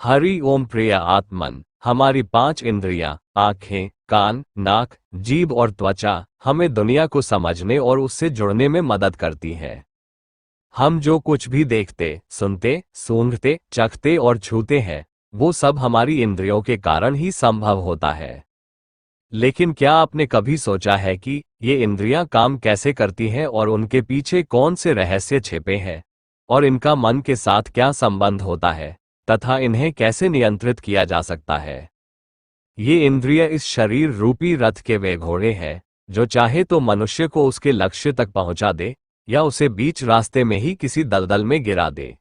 हरि ओम। प्रिय आत्मन, हमारी 5 इंद्रियां आंखें, कान, नाक, जीभ और त्वचा हमें दुनिया को समझने और उससे जुड़ने में मदद करती है। हम जो कुछ भी देखते, सुनते, सूंघते, चखते और छूते हैं, वो सब हमारी इंद्रियों के कारण ही संभव होता है। लेकिन क्या आपने कभी सोचा है कि ये इंद्रियां काम कैसे करती हैं और उनके पीछे कौन से रहस्य छिपे हैं, और इनका मन के साथ क्या संबंध होता है, तथा इन्हें कैसे नियंत्रित किया जा सकता है? ये इंद्रिय इस शरीर रूपी रथ के वे घोड़े हैं, जो चाहे तो मनुष्य को उसके लक्ष्य तक पहुंचा दे या उसे बीच रास्ते में ही किसी दलदल में गिरा दे।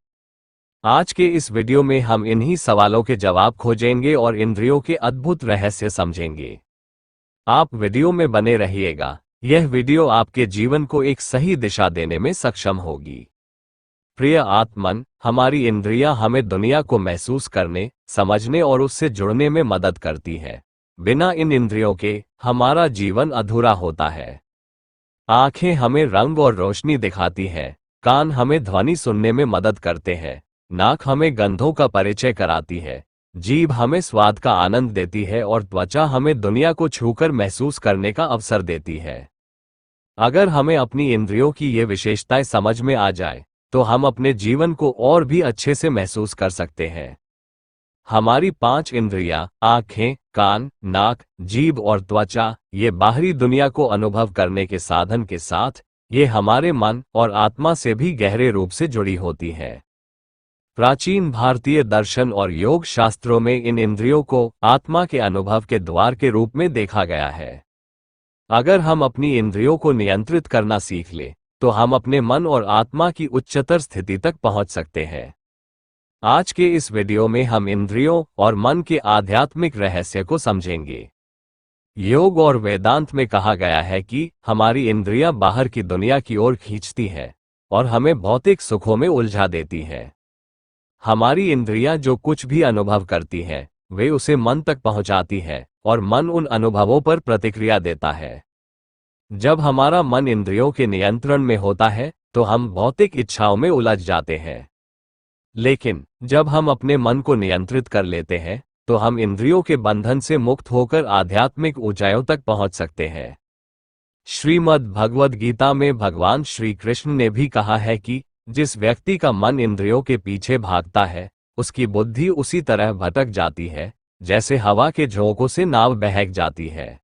आज के इस वीडियो में हम इन्हीं सवालों के जवाब खोजेंगे और इंद्रियों के अद्भुत रहस्य समझेंगे। आप वीडियो में बने रहिएगा, यह वीडियो आपके जीवन को एक सही दिशा देने में सक्षम होगी। प्रिय आत्मन, हमारी इंद्रियां हमें दुनिया को महसूस करने, समझने और उससे जुड़ने में मदद करती है। बिना इन इंद्रियों के हमारा जीवन अधूरा होता है। आंखें हमें रंग और रोशनी दिखाती हैं, कान हमें ध्वनि सुनने में मदद करते हैं, नाक हमें गंधों का परिचय कराती है, जीभ हमें स्वाद का आनंद देती है और त्वचा हमें दुनिया को छूकर महसूस करने का अवसर देती है। अगर हमें अपनी इंद्रियों की ये विशेषताएं समझ में आ जाए, तो हम अपने जीवन को और भी अच्छे से महसूस कर सकते हैं। हमारी 5 इंद्रियां आंखें, कान, नाक, जीभ और त्वचा ये बाहरी दुनिया को अनुभव करने के साधन के साथ ये हमारे मन और आत्मा से भी गहरे रूप से जुड़ी होती है। प्राचीन भारतीय दर्शन और योग शास्त्रों में इन इंद्रियों को आत्मा के अनुभव के द्वार के रूप में देखा गया है। अगर हम अपनी इंद्रियों को नियंत्रित करना सीख लें, तो हम अपने मन और आत्मा की उच्चतर स्थिति तक पहुंच सकते हैं। आज के इस वीडियो में हम इंद्रियों और मन के आध्यात्मिक रहस्य को समझेंगे। योग और वेदांत में कहा गया है कि हमारी इंद्रियां बाहर की दुनिया की ओर खींचती हैं और हमें भौतिक सुखों में उलझा देती हैं। हमारी इंद्रियां जो कुछ भी अनुभव करती हैं, वे उसे मन तक पहुंचाती है और मन उन अनुभवों पर प्रतिक्रिया देता है। जब हमारा मन इंद्रियों के नियंत्रण में होता है, तो हम भौतिक इच्छाओं में उलझ जाते हैं। लेकिन जब हम अपने मन को नियंत्रित कर लेते हैं, तो हम इंद्रियों के बंधन से मुक्त होकर आध्यात्मिक ऊंचाइयों तक पहुंच सकते हैं। श्रीमद् भगवद गीता में भगवान श्री कृष्ण ने भी कहा है कि जिस व्यक्ति का मन इंद्रियों के पीछे भागता है, उसकी बुद्धि उसी तरह भटक जाती है जैसे हवा के झोंकों से नाव बहक जाती है।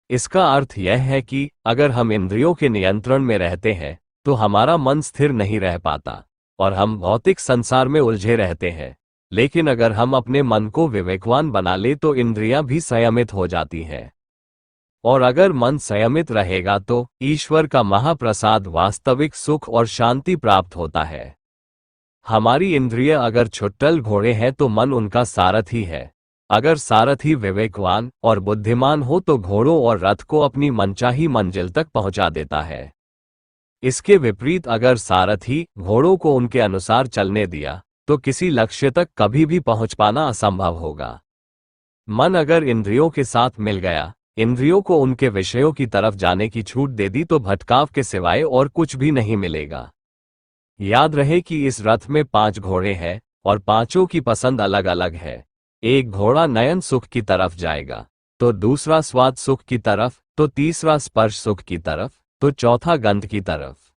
इसका अर्थ यह है कि अगर हम इंद्रियों के नियंत्रण में रहते हैं, तो हमारा मन स्थिर नहीं रह पाता और हम भौतिक संसार में उलझे रहते हैं। लेकिन अगर हम अपने मन को विवेकवान बना ले, तो इंद्रियां भी संयमित हो जाती हैं। और अगर मन संयमित रहेगा, तो ईश्वर का महाप्रसाद वास्तविक सुख और शांति प्राप्त होता है। हमारी इंद्रिय अगर छुट्टल घोड़े हैं, तो मन उनका सारथी है। अगर सारथी विवेकवान और बुद्धिमान हो, तो घोड़ों और रथ को अपनी मनचाही मंजिल तक पहुंचा देता है। इसके विपरीत अगर सारथी घोड़ों को उनके अनुसार चलने दिया, तो किसी लक्ष्य तक कभी भी पहुंच पाना असंभव होगा। मन अगर इंद्रियों के साथ मिल गया, इंद्रियों को उनके विषयों की तरफ जाने की छूट दे दी, तो भटकाव के सिवाय और कुछ भी नहीं मिलेगा। याद रहे कि इस रथ में 5 घोड़े हैं और पांचों की पसंद अलग अलग है। एक घोड़ा नयन सुख की तरफ जाएगा, तो दूसरा स्वाद सुख की तरफ, तो तीसरा स्पर्श सुख की तरफ, तो चौथा गंध की तरफ।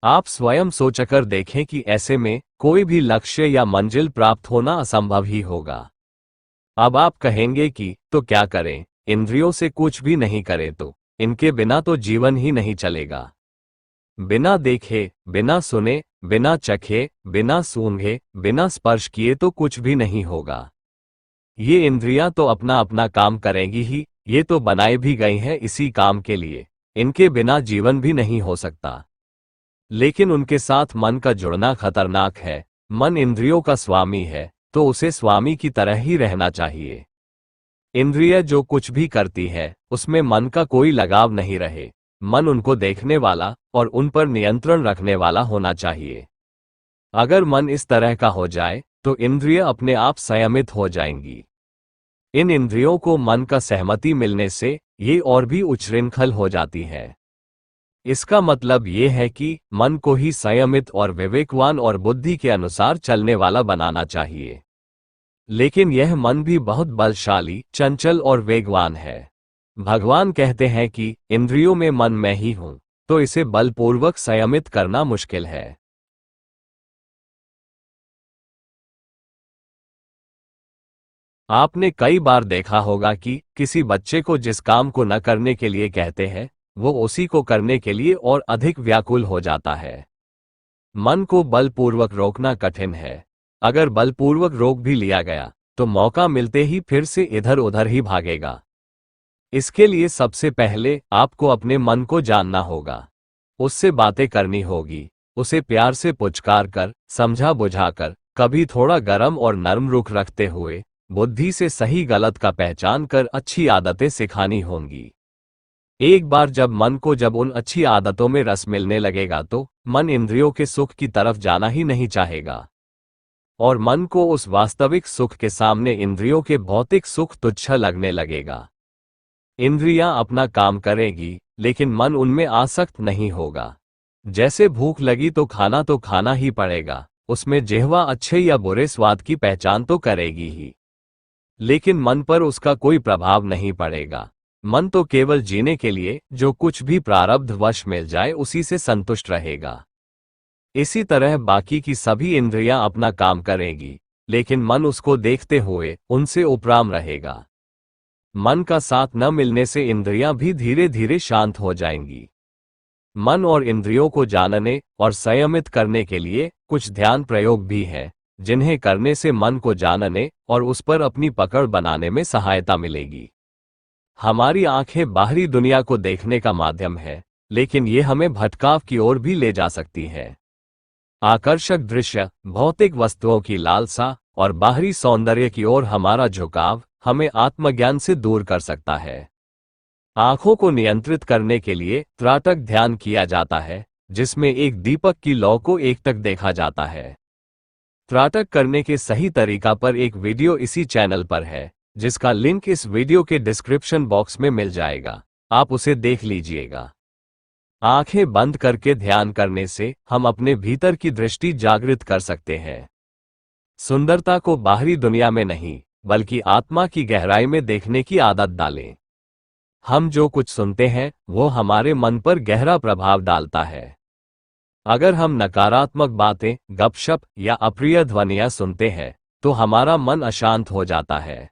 आप स्वयं सोचकर देखें कि ऐसे में कोई भी लक्ष्य या मंजिल प्राप्त होना असंभव ही होगा। अब आप कहेंगे कि तो क्या करें, इंद्रियों से कुछ भी नहीं करें, तो इनके बिना तो जीवन ही नहीं चलेगा। बिना देखे, बिना सुने, बिना चखे, बिना सूंघे, बिना स्पर्श किए तो कुछ भी नहीं होगा। ये इंद्रियां तो अपना अपना काम करेंगी ही, ये तो बनाई भी गई हैं इसी काम के लिए। इनके बिना जीवन भी नहीं हो सकता। लेकिन उनके साथ मन का जुड़ना खतरनाक है। मन इंद्रियों का स्वामी है, तो उसे स्वामी की तरह ही रहना चाहिए। इंद्रिय जो कुछ भी करती है, उसमें मन का कोई लगाव नहीं रहे। मन उनको देखने वाला और उन पर नियंत्रण रखने वाला होना चाहिए। अगर मन इस तरह का हो जाए, तो इंद्रिय अपने आप संयमित हो जाएंगी। इन इंद्रियों को मन का सहमति मिलने से ये और भी उच्छृंखल हो जाती है। इसका मतलब ये है कि मन को ही संयमित और विवेकवान और बुद्धि के अनुसार चलने वाला बनाना चाहिए। लेकिन यह मन भी बहुत बलशाली, चंचल और वेगवान है। भगवान कहते हैं कि इंद्रियों में मन मैं ही हूं, तो इसे बलपूर्वक संयमित करना मुश्किल है। आपने कई बार देखा होगा कि किसी बच्चे को जिस काम को न करने के लिए कहते हैं, वो उसी को करने के लिए और अधिक व्याकुल हो जाता है। मन को बलपूर्वक रोकना कठिन है। अगर बलपूर्वक रोक भी लिया गया, तो मौका मिलते ही फिर से इधर उधर ही भागेगा। इसके लिए सबसे पहले आपको अपने मन को जानना होगा। उससे बातें करनी होगी, उसे प्यार से पुचकार कर, समझा बुझाकर, कभी थोड़ा गरम और नर्म रुख रखते हुए, बुद्धि से सही गलत का पहचान कर अच्छी आदतें सिखानी होंगी। एक बार जब उन अच्छी आदतों में रस मिलने लगेगा, तो मन इंद्रियों के सुख की तरफ जाना ही नहीं चाहेगा, और मन को उस वास्तविक सुख के सामने इंद्रियों के भौतिक सुख तुच्छ लगने लगेगा। इंद्रियां अपना काम करेगी, लेकिन मन उनमें आसक्त नहीं होगा। जैसे भूख लगी तो खाना ही पड़ेगा, उसमें जिह्वा अच्छे या बुरे स्वाद की पहचान तो करेगी ही, लेकिन मन पर उसका कोई प्रभाव नहीं पड़ेगा। मन तो केवल जीने के लिए जो कुछ भी प्रारब्ध वश मिल जाए उसी से संतुष्ट रहेगा। इसी तरह बाकी की सभी इंद्रियां अपना काम करेंगी, लेकिन मन उसको देखते हुए उनसे उपराम रहेगा। मन का साथ न मिलने से इंद्रियां भी धीरे धीरे शांत हो जाएंगी। मन और इंद्रियों को जानने और संयमित करने के लिए कुछ ध्यान प्रयोग भी हैं, जिन्हें करने से मन को जानने और उस पर अपनी पकड़ बनाने में सहायता मिलेगी। हमारी आंखें बाहरी दुनिया को देखने का माध्यम है, लेकिन ये हमें भटकाव की ओर भी ले जा सकती है। आकर्षक दृश्य, भौतिक वस्तुओं की लालसा और बाहरी सौंदर्य की ओर हमारा झुकाव हमें आत्मज्ञान से दूर कर सकता है। आंखों को नियंत्रित करने के लिए त्राटक ध्यान किया जाता है, जिसमें एक दीपक की लौ को एकटक देखा जाता है। त्राटक करने के सही तरीका पर एक वीडियो इसी चैनल पर है, जिसका लिंक इस वीडियो के डिस्क्रिप्शन बॉक्स में मिल जाएगा, आप उसे देख लीजिएगा। आंखें बंद करके ध्यान करने से हम अपने भीतर की दृष्टि जागृत कर सकते हैं। सुंदरता को बाहरी दुनिया में नहीं, बल्कि आत्मा की गहराई में देखने की आदत डालें। हम जो कुछ सुनते हैं वो हमारे मन पर गहरा प्रभाव डालता है। अगर हम नकारात्मक बातें, गपशप या अप्रिय ध्वनियां सुनते हैं, तो हमारा मन अशांत हो जाता है।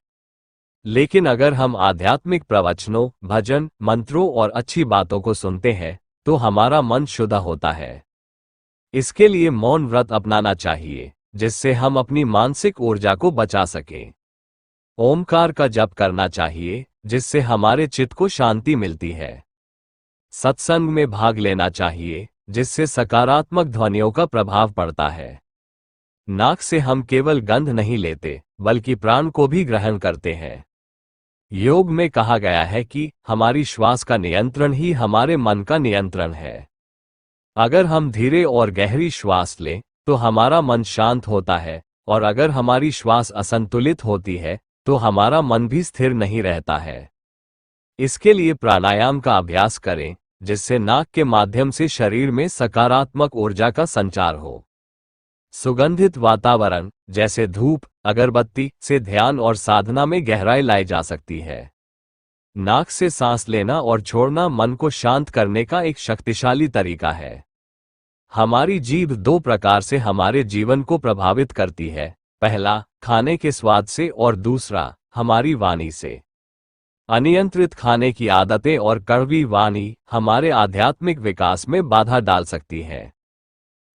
लेकिन अगर हम आध्यात्मिक प्रवचनों, भजन, मंत्रों और अच्छी बातों को सुनते हैं, तो हमारा मन शुद्ध होता है। इसके लिए मौन व्रत अपनाना चाहिए, जिससे हम अपनी मानसिक ऊर्जा को बचा सकें। ओमकार का जप करना चाहिए, जिससे हमारे चित्त को शांति मिलती है। सत्संग में भाग लेना चाहिए, जिससे सकारात्मक ध्वनियों का प्रभाव पड़ता है। नाक से हम केवल गंध नहीं लेते, बल्कि प्राण को भी ग्रहण करते हैं। योग में कहा गया है कि हमारी श्वास का नियंत्रण ही हमारे मन का नियंत्रण है। अगर हम धीरे और गहरी श्वास लें, तो हमारा मन शांत होता है, और अगर हमारी श्वास असंतुलित होती है, तो हमारा मन भी स्थिर नहीं रहता है। इसके लिए प्राणायाम का अभ्यास करें, जिससे नाक के माध्यम से शरीर में सकारात्मक ऊर्जा का संचार हो। सुगंधित वातावरण जैसे धूप, अगरबत्ती से ध्यान और साधना में गहराई लाई जा सकती है। नाक से सांस लेना और छोड़ना मन को शांत करने का एक शक्तिशाली तरीका है। हमारी जीभ दो प्रकार से हमारे जीवन को प्रभावित करती है, पहला खाने के स्वाद से और दूसरा हमारी वाणी से। अनियंत्रित खाने की आदतें और कड़वी वाणी हमारे आध्यात्मिक विकास में बाधा डाल सकती है।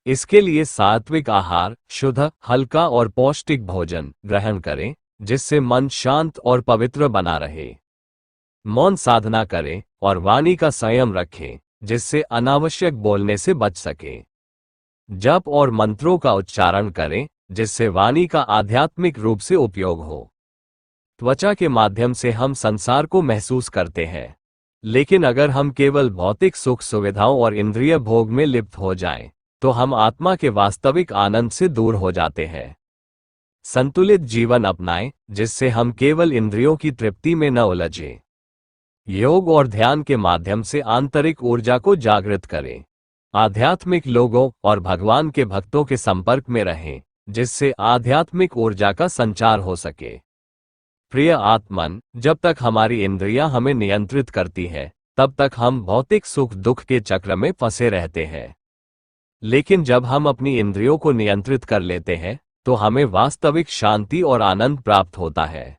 इसके लिए सात्विक आहार, शुद्ध, हल्का और पौष्टिक भोजन ग्रहण करें, जिससे मन शांत और पवित्र बना रहे। मौन साधना करें और वाणी का संयम रखें, जिससे अनावश्यक बोलने से बच सकें। जप और मंत्रों का उच्चारण करें, जिससे वाणी का आध्यात्मिक रूप से उपयोग हो। त्वचा के माध्यम से हम संसार को महसूस करते हैं, लेकिन अगर हम केवल भौतिक सुख सुविधाओं और इंद्रिय भोग में लिप्त हो जाएं, तो हम आत्मा के वास्तविक आनंद से दूर हो जाते हैं। संतुलित जीवन अपनाएं, जिससे हम केवल इंद्रियों की तृप्ति में न उलझें। योग और ध्यान के माध्यम से आंतरिक ऊर्जा को जागृत करें। आध्यात्मिक लोगों और भगवान के भक्तों के संपर्क में रहें, जिससे आध्यात्मिक ऊर्जा का संचार हो सके। प्रिय आत्मन, जब तक हमारी इंद्रियां हमें नियंत्रित करती हैं, तब तक हम भौतिक सुख दुख के चक्र में फंसे रहते हैं। लेकिन जब हम अपनी इंद्रियों को नियंत्रित कर लेते हैं, तो हमें वास्तविक शांति और आनंद प्राप्त होता है।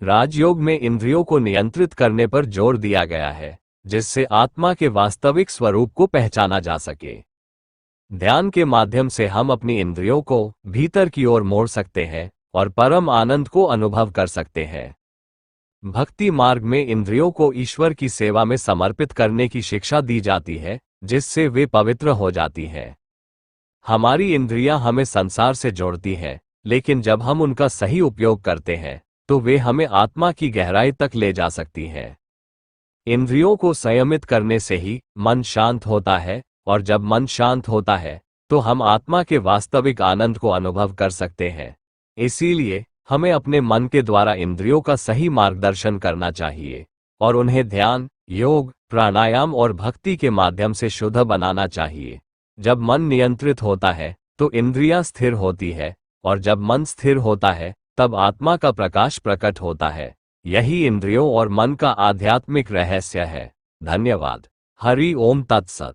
राजयोग में इंद्रियों को नियंत्रित करने पर जोर दिया गया है, जिससे आत्मा के वास्तविक स्वरूप को पहचाना जा सके। ध्यान के माध्यम से हम अपनी इंद्रियों को भीतर की ओर मोड़ सकते हैं और परम आनंद को अनुभव कर सकते हैं। भक्ति मार्ग में इंद्रियों को ईश्वर की सेवा में समर्पित करने की शिक्षा दी जाती है, जिससे वे पवित्र हो जाती हैं। हमारी इंद्रियां हमें संसार से जोड़ती हैं, लेकिन जब हम उनका सही उपयोग करते हैं, तो वे हमें आत्मा की गहराई तक ले जा सकती हैं। इंद्रियों को संयमित करने से ही मन शांत होता है, और जब मन शांत होता है, तो हम आत्मा के वास्तविक आनंद को अनुभव कर सकते हैं। इसीलिए हमें अपने मन के द्वारा इंद्रियों का सही मार्गदर्शन करना चाहिए और उन्हें ध्यान, योग, प्राणायाम और भक्ति के माध्यम से शुद्ध बनाना चाहिए। जब मन नियंत्रित होता है, तो इंद्रियां स्थिर होती है, और जब मन स्थिर होता है, तब आत्मा का प्रकाश प्रकट होता है। यही इंद्रियों और मन का आध्यात्मिक रहस्य है। धन्यवाद। हरि ओम तत्सत।